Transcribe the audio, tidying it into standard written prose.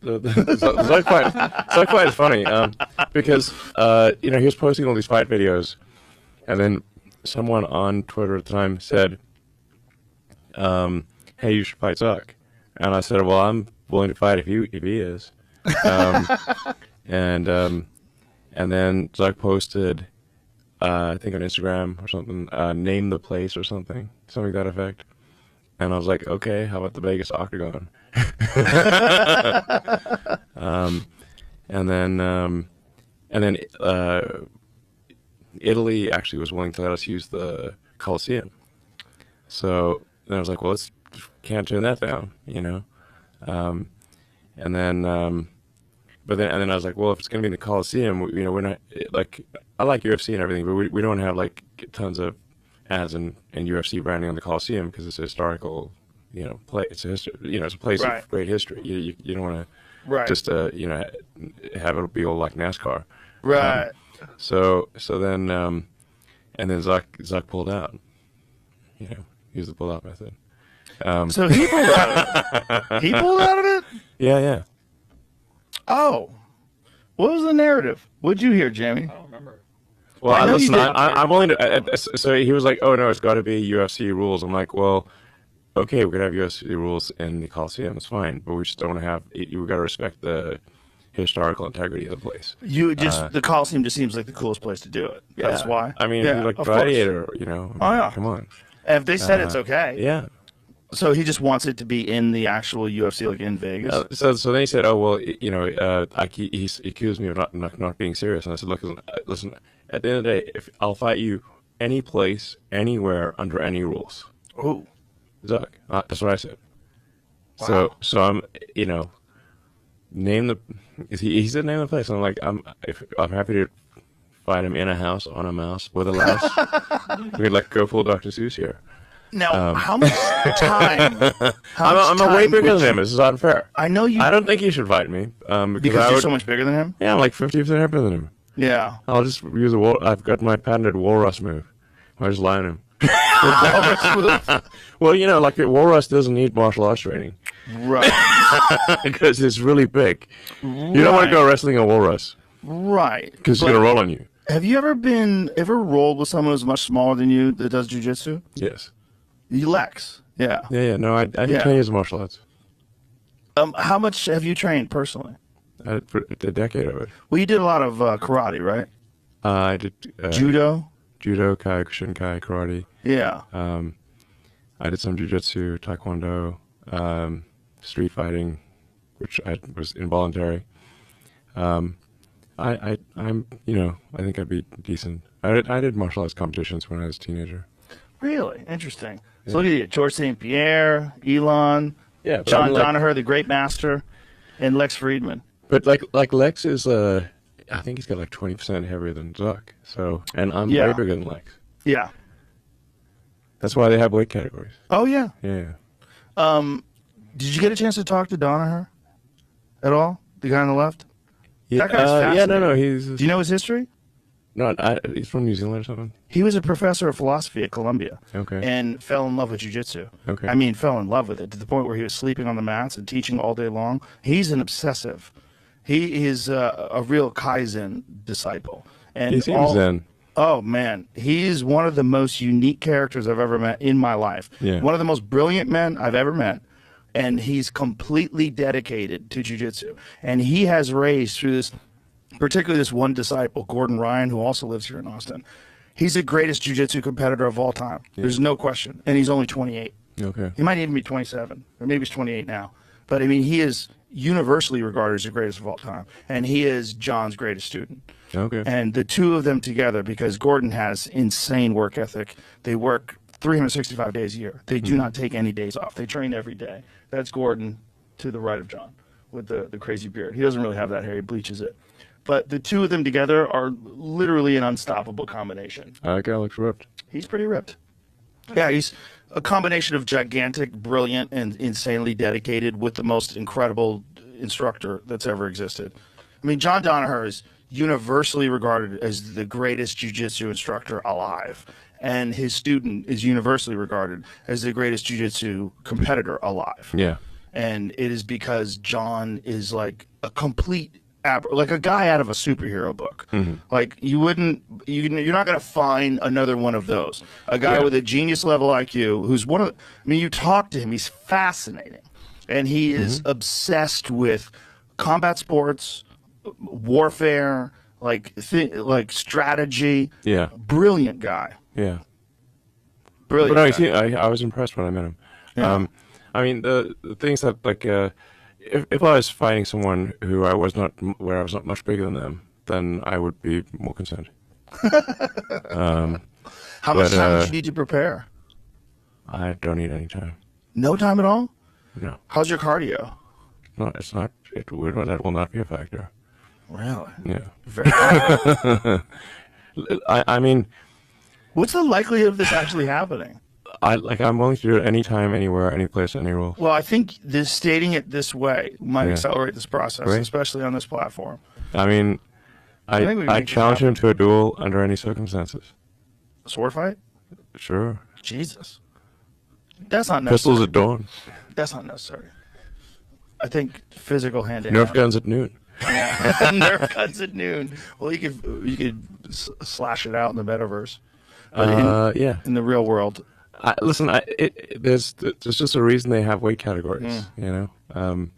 Zuck fight is funny because he was posting all these fight videos, and then someone on Twitter at the time said, "Hey, you should fight Zuck," and I said, "Well, I'm willing to fight if he is," and then Zuck posted, I think on Instagram or something, name the place or something to that effect. And I was like, okay, how about the Vegas Octagon? And then Italy actually was willing to let us use the Colosseum. So then I was like, well, can't turn that down, and then I was like, well, if it's going to be in the Colosseum, we're not like, I like UFC and everything, but we don't have like tons of ads and UFC branding on the Colosseum because it's a historical, place. It's a place of great history. You don't want to just have it be all like NASCAR. Right. So then and then Zuck pulled out. Use the pull out method. So he pulled out of it. He pulled out of it? Yeah. Oh. What was the narrative? What'd you hear, Jamie? I don't remember. Well, I'm willing to. So he was like, "Oh no, it's got to be UFC rules." I'm like, "Well, okay, we could have UFC rules in the Coliseum. It's fine, but we just don't have. We got to respect the historical integrity of the place." The Coliseum just seems like the coolest place to do it. Yeah. That's why. I mean, like Gladiator, Oh yeah. Come on. And if they said it's okay. Yeah. So he just wants it to be in the actual UFC, like in Vegas. So then he said, "Oh well, he accused me of not being serious." And I said, "Look, listen. At the end of the day, if I'll fight you any place, anywhere, under any rules." Oh, Zuck. That's what I said. Wow. So I'm, name the. He said name the place. And I'm like, I'm happy to fight him in a house, on a mouse, with a louse. We'd like go full Dr. Seuss here. now how much time? I'm way bigger than him. This is unfair. I know you. I don't think he should fight me. Because you're so much bigger than him. Yeah, I'm like 50% heavier than him. Yeah. I'll just use I've got my patented walrus move. I just lie on him. Well, like walrus doesn't need martial arts training. Right. Because it's really big. You don't want to go wrestling a walrus. Right. Because it's going to roll on you. Have you ever rolled with someone who's much smaller than you that does jujitsu? Yes. Lex. Yeah. Yeah. No, I can't use martial arts. How much have you trained personally? For a decade of it. Well, you did a lot of karate, right? I did Judo, Kai, Shinkai, karate. Yeah. I did some jiu-jitsu, taekwondo, street fighting, which was involuntary. I'm I think I'd be decent. I did martial arts competitions when I was a teenager. Really interesting. Yeah. So look at you, George St. Pierre, Elon, John Danaher, the great master, and Lex Friedman. But like Lex is, I think he's got like 20% heavier than Zuck. So, and I'm way bigger than Lex. Yeah. That's why they have weight categories. Oh yeah. Yeah. Did you get a chance to talk to Danaher at all? The guy on the left? Yeah. That guy's fascinating. No. Do you know his history? No, he's from New Zealand or something. He was a professor of philosophy at Columbia. Okay. And fell in love with jiu-jitsu. Okay. I mean, fell in love with it to the point where he was sleeping on the mats and teaching all day long. He's an obsessive. He is a real Kaizen disciple. And he seems zen. Oh, man. He is one of the most unique characters I've ever met in my life. Yeah. One of the most brilliant men I've ever met. And he's completely dedicated to jiu-jitsu. And he has raised through this, particularly this one disciple, Gordon Ryan, who also lives here in Austin. He's the greatest jiu-jitsu competitor of all time. Yeah. There's no question. And he's only 28. Okay. He might even be 27, or maybe he's 28 now. But, I mean, he is universally regarded as the greatest of all time. And he is John's greatest student. Okay. And the two of them together, because Gordon has insane work ethic. They work 365 days a year. They do not take any days off. They train every day. That's Gordon to the right of John with the crazy beard. He doesn't really have that hair. He bleaches it. But the two of them together are literally an unstoppable combination. That guy looks ripped. He's pretty ripped. Yeah, he's a combination of gigantic, brilliant, and insanely dedicated with the most incredible instructor that's ever existed. I mean, John Danaher is universally regarded as the greatest jiu-jitsu instructor alive. And his student is universally regarded as the greatest jiu-jitsu competitor alive. Yeah. and it is because John is like a complete like a guy out of a superhero book. Like you're not going to find another one of those. A guy Yeah. with a genius level IQ who's I mean, you talk to him, he's fascinating. And he is obsessed with combat sports, warfare, like strategy. Yeah. Brilliant guy. Yeah. Brilliant But no, guy. I was impressed when I met him. Yeah. I mean, the things that like, if I was fighting someone who I was not, where I was not much bigger than them, then I would be more concerned. How much but, time would you need to prepare? I don't need any time. No time at all? No, How's your cardio? no, it's not. That will not be a factor. Really? Yeah. Very. I mean, What's the likelihood of this actually happening? I'm willing to do it anytime, anywhere, any place, any rule. Well, I think stating it this way might Yeah. accelerate this process, Great. especially on this platform. I mean, I think we I make this challenge happen. him to a duel under any circumstances. Sword fight? Sure. Jesus. That's not necessary. Pistols at dawn. That's not necessary. I think physical hand in Nerf hand. guns at noon. Nerf guns at noon. Well, you could slash it out in the metaverse. But Yeah. in the real world, Listen, there's just a reason they have weight categories, you know.